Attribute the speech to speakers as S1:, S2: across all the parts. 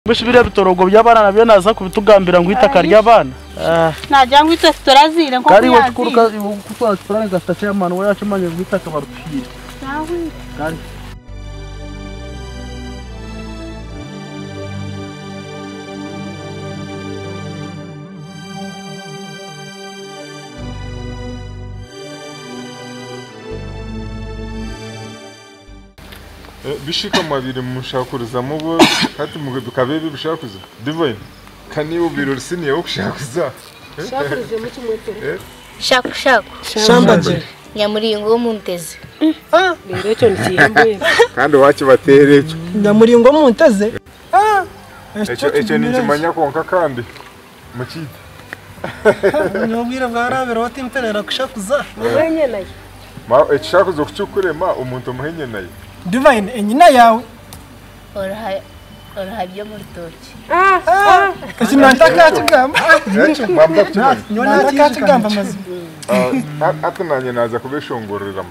S1: Mushibire bitorogo by'abana nabyo naza kubitugambira ngo itaka ry'abana.
S2: Najya ngo ite turazire nko
S1: kari watukuruka kutwatwara gafata y'amano we yacimanye ngo itaka barupire.
S2: Nawe.
S1: Kari.
S3: Bishika mabiri mushakuriza mubo hati mukabebe bishakuza divine kani ubirori siniye ukushakuza
S4: Shakurize mu kimwetere
S5: Shaku
S1: Shambaje
S5: Nyamuringo munteze
S4: rero cyo nikiyambuye
S3: kandi wakibatere cyo
S1: Nyamuringo munteze
S3: echo ninjimanya konka kandi mukite
S1: Nyobwira bwarabera watimperera kushakuza
S4: mwenye nayo
S3: ma echakuza kucyukurema umuntu muhenye naye
S1: Divine enyina yawe
S5: Orahabyo mu rutoki
S1: Kinantaka kigamba
S3: mamba kucyukurema
S1: Nyonataka kigamba mazi
S3: atananye naza kubeshongorera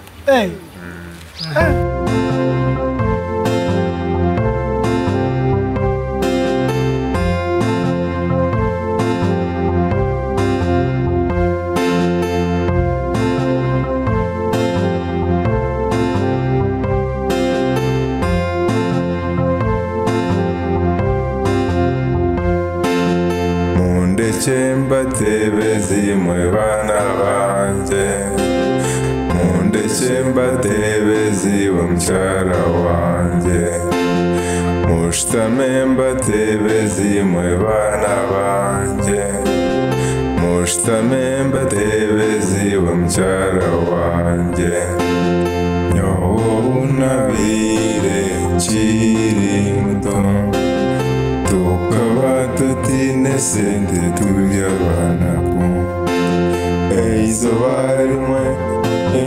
S6: Chemba tebezi mwe bana banje Munde chemba tebezi wa mchara wanje Mushtamemba tebezi mwe bana banje Mushtamemba tebezi wa mchara wanje Nyowo unabire chirindo Tukaba tutine sente turya banako Eizo barimwe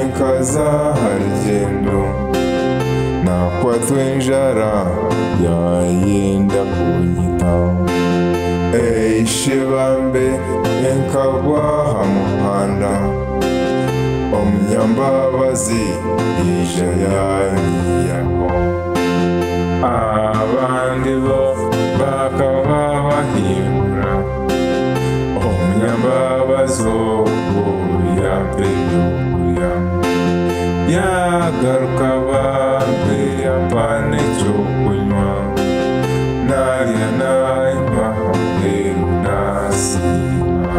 S6: inkaza harigendo Nakwatwe njara yayenda kunyita Eishibambe enkagwa hamuhanda Omunyambabazi ija yanyiyaho Abandi bo bakaba bahindura Omunyambabazi okuya peyokuya Yagaruka bambe yapane ekyokunywa Narya nanywa hamweru nasiima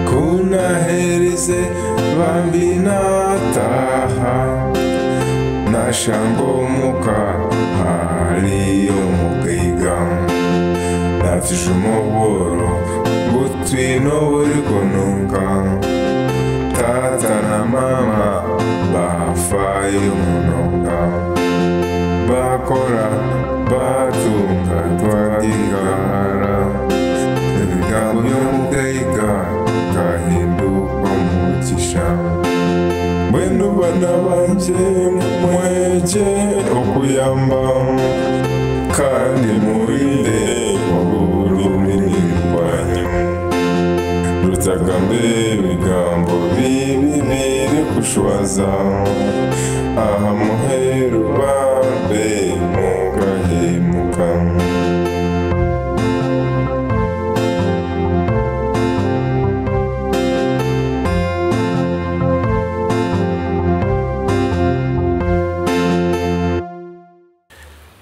S6: Kunaherize bambi nataha Nashanga omuka hariyo mugaiga Nafishe umuboro ngutwino buri kununga Tata na mama bafaye umunonga Bakora batunga twagigara Ibigambo by'omugaiga gahinduka umugisha Bwenu bana banje mweje okuyamba kandi murinde ururimi rwanyu rutagambe ibigambo bibi biri kushwaza aha muheru bambe mugahemuka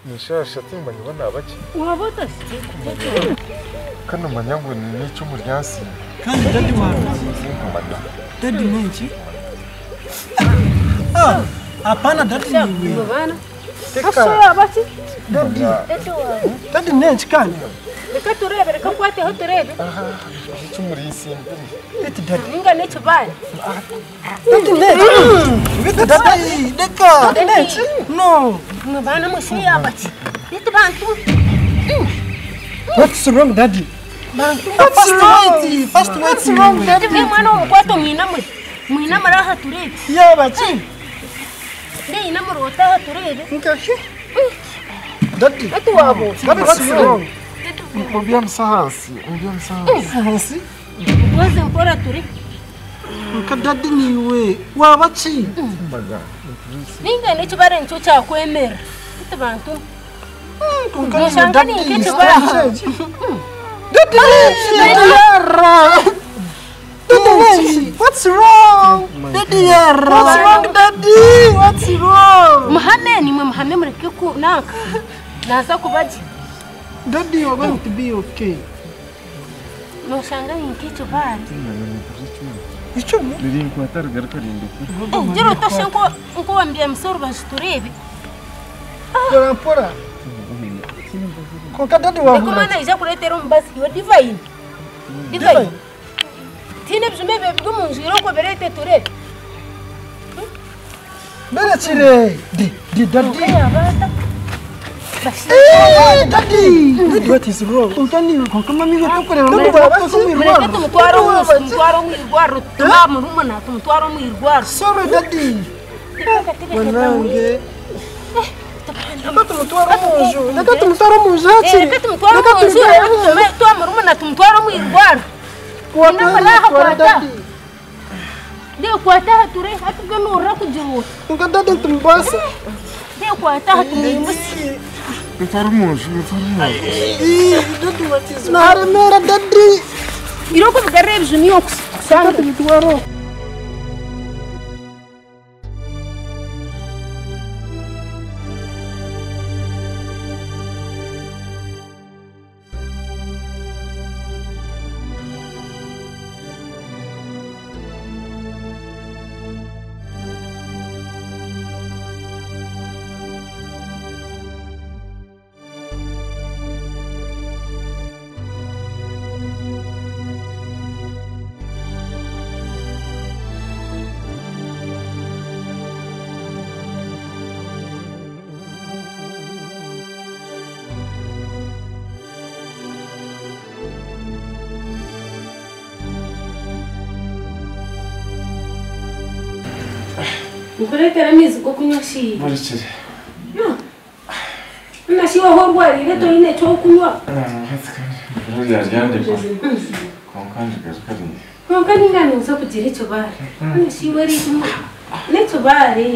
S3: Nishasha timba nyibona abaki
S4: wabota
S3: kano manyangu ni cyumu ryasi
S1: Kandi dadi wawe Dadi menshi Hapana dadi ni wewe
S4: bana Asha abati
S1: Dadi menshi kandi
S4: reka turebe reka kwate ho turebe
S3: cyumu risimbi
S1: Eti dadi
S4: ninga necho bana
S1: Dadi menshi Dadi deka menshi No
S4: bana mushi abati nitu bantu
S1: What's wrong daddy?
S4: bantu
S1: First wait
S4: daddy we mwana umukwato mwina maraha turebe
S1: Ya bachi
S4: nde ina murota ha turebe
S1: Nkashi Daddy
S4: atu wabo
S1: What's wrong?
S3: Mbia msahasi
S1: Hasi
S4: waze mpora turi
S1: Nka daddy niwe Wabachi
S4: ninga necho bare ncho cha kwemera nitu bantu Ndashanga ni nk'icyo bara.
S1: What's wrong? Daddy, what's wrong, Daddy? What's wrong?
S4: Muhame ni mwe muhame mureke ko nanka. Naza kubaje.
S1: Daddy, you're going to be okay.
S4: Ndashanga ni nk'icyo bara.
S1: Icyuma?
S3: Biri nkwata rugarukarinduka.
S4: Jero toshe ko wambia msoro bashiturebe.
S1: Pora. Konka Daddy
S4: Eko
S1: wahura.
S4: mana ija kuletera umbasi yo divine. Divine. Tine bjume bebwe mu njiro ko berete turebe.
S1: Berekire. Daddy. Daddy. Daddy, what is wrong? Konka mami batukorera no
S4: Mureke tumutwaro mu irwaro tuba murumuna tumutwaro mu irwaro.
S1: Sorry, Daddy. Wanange. Reka tumutwara mu nzu hakiri.
S4: Reka tumutwaro mu nzu tuba murumuna tumutwaro mu irwaro. Ndio kwata ture hatubwe nura kujiruta.
S1: Konka Daddy tumbasa.
S4: Ndio kwata hatumimusi.
S1: Daddy, what is wrong? Naremera, Daddy.
S4: Iroko bigarre bjuniyo kusanga
S1: Tumutwaro.
S4: Nguletera mizi ko kunywa shi.
S3: Barikire.
S4: Nashi wa horwari reto ine cyo kunywa.
S3: Ruri yaryande ko. Konkanje garukarinduka.
S4: Konka ningani uza kugira icyo bare. Nashi wari kunywa. Neto bare.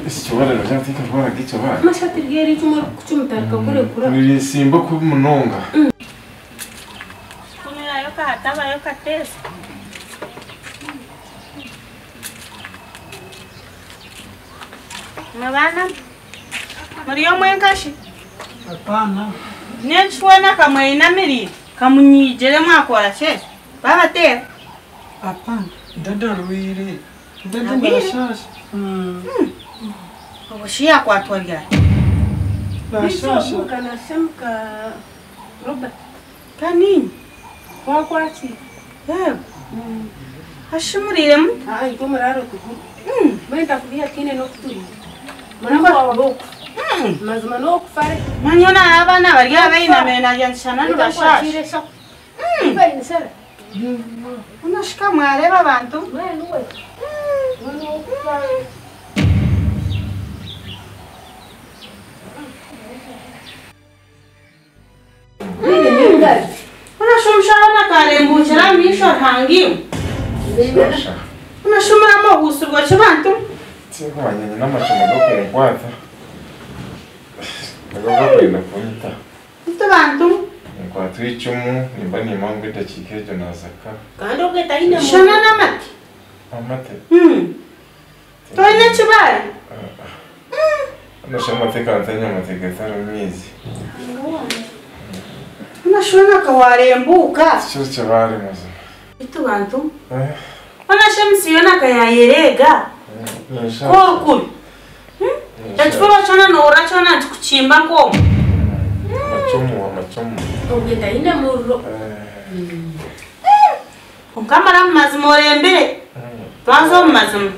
S3: Icyo bara ryatika bara gico bara.
S4: Mashati ryeri cyo kucyumtarika kure kura.
S3: Ruri simba ku munonga.
S2: Kunywa yo kataba yo katesa. Mabana Mariyo mwenkashi
S1: Hapana.
S2: Nechwana kamwe inamirire kamunyijere mwakora sheshe babatera
S1: Hapana. Daddy arwire. Daddy ndashasha.
S2: ubushiya kwatwarya
S1: Ndashasha.
S4: Kana semka Robert.
S2: kanini
S4: Kwakwati.
S2: yego hashimurire mu
S4: Ai ko mararo kuku. Mwenda kulia kine no kuturi. Mwana wa boko. Mazima no kufare.
S2: manyona abana barya bayinamene najyanshana n'ubashasha
S4: Iba insera.
S2: unashika mwareba abantu
S4: Mwana we. Mwana kufare.
S2: unashumshana karembukira misho ntangiyo unashumuramo gusurwa cy'abantu
S3: Tibanye n'amashamo no kunkwata. Agomba kwenda kunyita.
S2: ufite abantu
S3: Nkwata icumu nimba ni impamvu itakikejo nazaka.
S4: Kandi ogeta ine
S2: shana n'amati
S3: Amate.
S2: toine kibare
S3: Nashama tekantanya amategatara mizi.
S2: unashona kawarembuka
S3: Cyo cyabare muzo.
S2: ufite abantu unashemsiyona kayayerega
S3: Nisha.
S2: korukuru ekifuro kyona noora kyona nti kukimba ng'omu
S3: Amacumu.
S4: ogeta ine murro.
S2: onkamara mu mazima orembere twanza omu mazima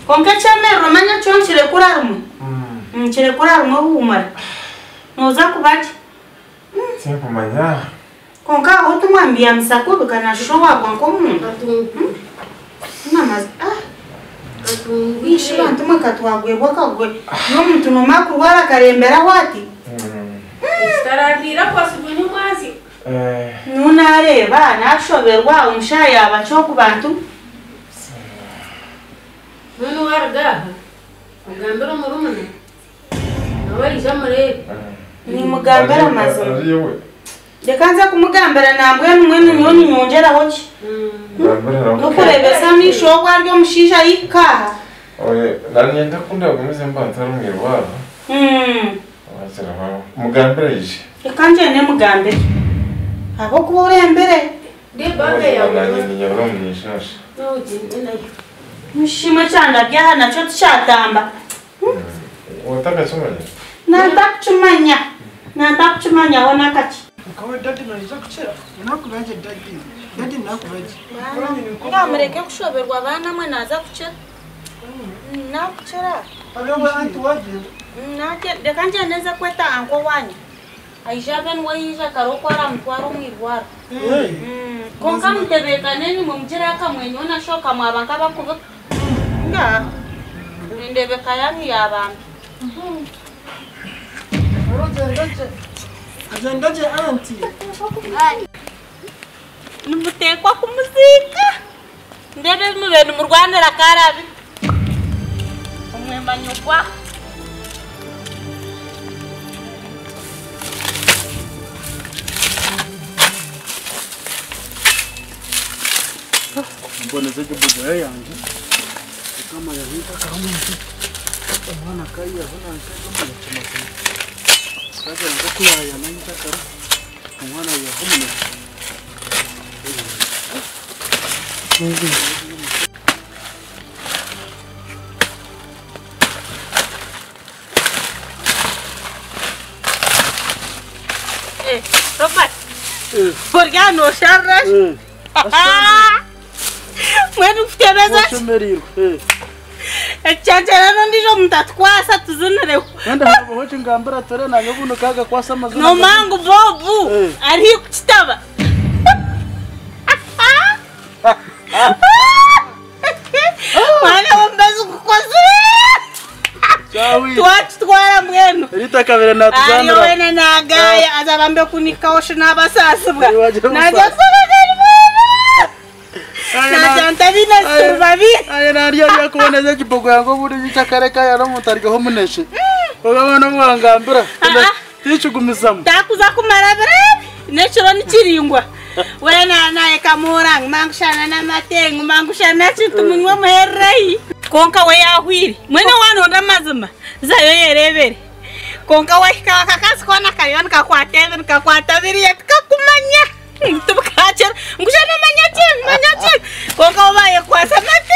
S2: konka ekyemerero manya kyo nkirekura rumwe nkirekura rumwe huumara nooza kubaki
S3: Sinkumanya.
S2: konka aho tumwambiya musakubi kanashusho wagwa nk'omuntu namazi ishi bantu mwe katwagwebwa kagwe n'omuntu noma kurwara akarembera wati
S4: Stararira kwasubwe n'umwazi.
S2: nunareeba nashoberwa omushaara yaba ky'oku bantu
S4: None waragaha. Ugambira murumuna. Nawe ija murebe.
S2: ni mugambara mazima
S3: ari we
S2: reka nza kumugambara nambwe n'umwe nyoni nyongeraho ki nukurebesa n'ishogwa ryo mushisha yikaha
S3: oye nanye ndakunda gumize mbantara mwirwara wasira mugambara yije
S2: reka nje ne mugambere abo kuba urembere
S4: Ndibabe yawe.
S3: nanye ni yabura mwishasha
S2: mushima cyane byaha nacyo cyatamba
S3: wataka chumanya
S2: natakuchumanya wona kati
S1: Ukawe dadi naliza kuchera. Unakubaje dadi? Dadi nakubaje.
S2: ngamureke kushoberwa abana mwe naza kuchera nakuchera
S1: Abyo bantu waje.
S2: reka nje neza kweta anko wanyu aishaben waisha karokora mtwaro mwirwara konka mtebeka neni mumjira akamwenye ona shoka mwabanka bakuba nga ndebeka yani yabantu
S1: Azendaje auntie.
S2: nimutekwa ku muzika ndebe mu bintu mu Rwanda rakarabi umwemba nyukwa
S1: Mbona zaje buga yangu. Kama yahita kama mtu. Mwana kai hana kama chama. Kaje ngokuyaya nanyita kara. Mwana yahumuna.
S2: Robert Borgano Sharrash Mwenu kutemeza
S1: Chomerirwe.
S2: Echanjana nondijo mtatkwasa tuzinere
S1: Wenda habo hoche ngambara tore na ngabuno kaga kwasa mazuna.
S2: no mangu bobu ari kuchitaba Mwana wambazu kukoze
S1: Chawi.
S2: twatwara mwenu
S1: Rita kabere na
S2: Ayo
S1: tuzandura.
S2: wena nagaya azabambe kunikaosha n'abasasibwa
S1: Waje musa.
S2: najya kubagari najya bina surbabi
S1: Aya nariya ya kuboneza kibogo yango buri gicakareka ya no mutarga ho muneshe. Bagabona mwangambira. Tichugumizamo.
S2: takuza kumara bere nechiro nichiringwa wena naye kamurang mangushana na matengu mangushana chintu munwa muherai konka we yahwiri mwene wanonda mazima zayo yerebere konka we kakakazi kona kayona kakwata biri yakakumanya tubukachera ngushana manyati konka ubaye kwasa mate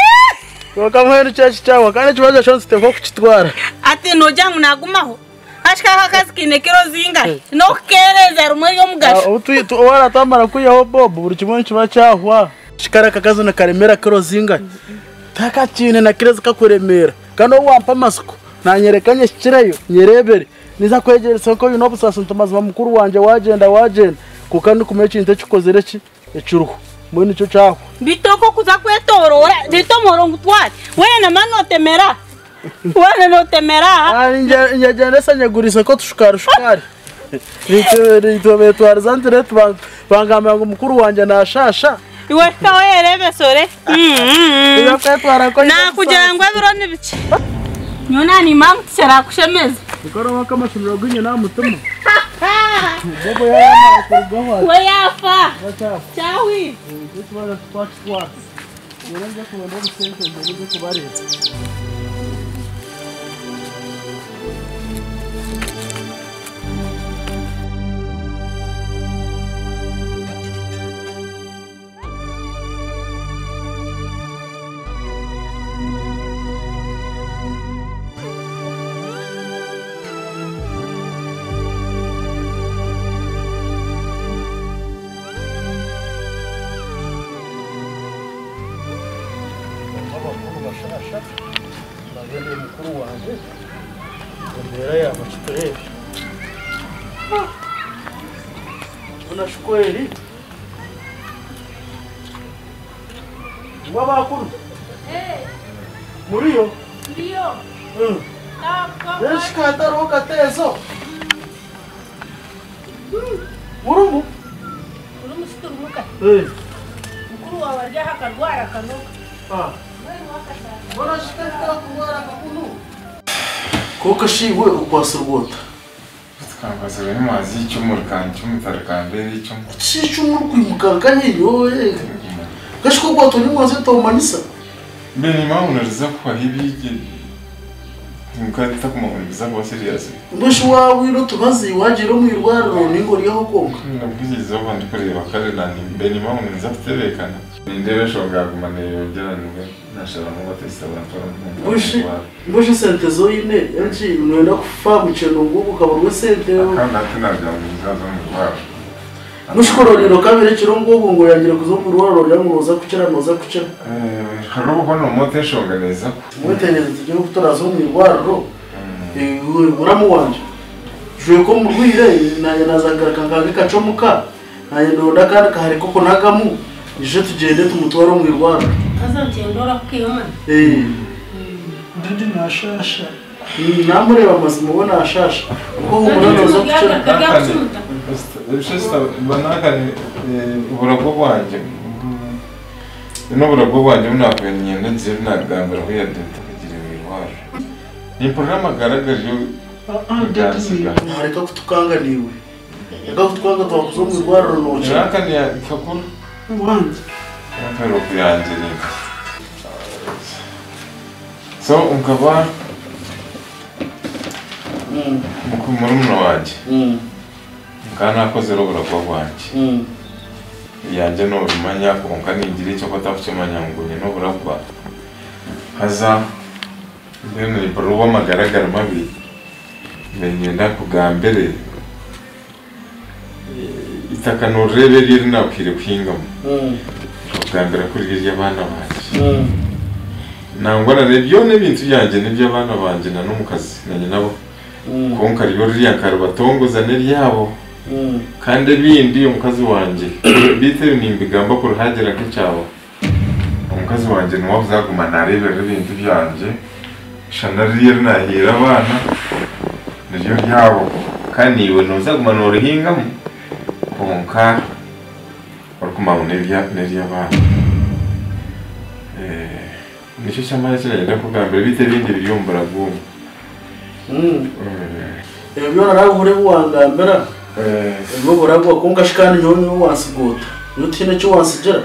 S1: Konka mwene cyachi cyawa kandi kibazo chonse teko kuchitwara.
S2: ati nojangu nagumaho ashaka kazi kinekero zinga no kereza rumwe yo mugasho
S1: Utu wara tamara kuyaho bob buri kimwe kiba cyahwa. Shikara kakazo na karemera kero zinga. Taka chine na kireza kakuremera. Kano wampa masuko. Nanyerekanye shikirayo nyerebere. Niza kwegera soko yuno busasa ntumazima mukuru wanje wagenda kukandi kumechi inte chukozere ki echuruho. Mwene cyo cyahwa.
S2: bitoko kuza kwetorora nditomoro ngutwari wena manotemera wena notemera
S1: Njagenda sanyagurisa ko tushukari. Rito betwara zantere bangamba ngo mukuru wanje nashasha.
S2: iwe kawerebe sore
S1: Iyo kwetwara ko
S2: na kugira ngo biro nibice nyona ni mam tsera kushemeza
S1: ukoro wakamasumiro gwinye na mutuma. Bobo yana kurugwa.
S2: we yafa
S1: Wacha.
S2: chawi
S1: Twara twatwa. Nyenze kubona ubusente ngiye kubare. Mukuru wanje ndera ya machitore unashkweli wabakuru muriyo
S4: Ndiyo.
S1: Neshikata roka tezo Urumbu
S4: Urumusitumuka.
S1: Mukuru
S4: wawe arya hakarwara akanuka.
S1: Koka shiwe ukwasa urwota
S3: Kambaza bene mazi icyumur kandi cyumutara kambere icyo.
S1: Cyicumur kwimuka yoye. Gashiko gwato ni mwaze to manisa.
S3: Bene maunariza kwa hibige. Mukata kumuriza kwa serious.
S1: Mboshi wawe ro tubazi wagiro mu irwariro ningori yaho konka.
S3: Nabwiza abantu kureba kare nani bene maunariza kuterekana. Nindebe shoga gumane yogeranwe nashara mu batesta abantu. Mboshi sente zoyine yanchi nwenda kufa mucheno ngubu kaburwe sente. Kana tunajya mu zazo mu rwaro.
S1: Mushkororero kabere kirongo ngo yangire kuzomurwaro yamuroza kucera noza kucera.
S3: Haro bano mote shoga neza.
S1: Mwetenere tujye kutorazo mu irwariro. Uramu wanje. Jwe ko murwire naye nazagaruka ngange kacomuka. Naye ndonda kandi kahari koko nagamu. Nije tugende tumutwara mu irwariro.
S4: Azagenda kiyoma.
S1: Ndindi nashasha. Namureba mazima ubona ashasha. Uko umuranoza kucera.
S3: Shesta banakane uburago bwanje. N'uburago bwanje bunakwenye ndetse nagambira ko yadenta kugira ibirwara. Ni programa garagaje byasiga.
S1: Areka kutukanga niwe. Reka kutwanga twakuzo mu irwariro noje.
S3: Nakane yakakuru.
S1: Wanze.
S3: Pero kuyanje ni. So unkaba mukumurumuna wanje. Kana akoze uruburago bwanje. Yanje no rumanya konka ningire cyo kotafumanya ngunye no buragwa. Haza ndene ni proba magaragara mabi. Menyenda kugambere. Itaka no rebe riri nakwire kwingamo. Kugambera kuri riri abana banje. Nangwana nebyo nebintu yanje nebyo abana banje na numukazi nanye nabo. Konka ryo riri yakarabatongoza neri yabo. Kandi bindi umukazi wanje bite nimbigamba ko ruhagera kicyawo umukazi wanje no wazaguma narebe ibintu byanje shanariye nahira abana niryo yabo kandi iwe nozaguma no ruhingamo konka orukuma niryo abana nicyo cyamara cyane kugambira bite bindi biyombora gumu
S1: Ebyo naragure buwangambera. Ego buragwa konga shikani nyonyo wansigota. Nutine cyo wansigera.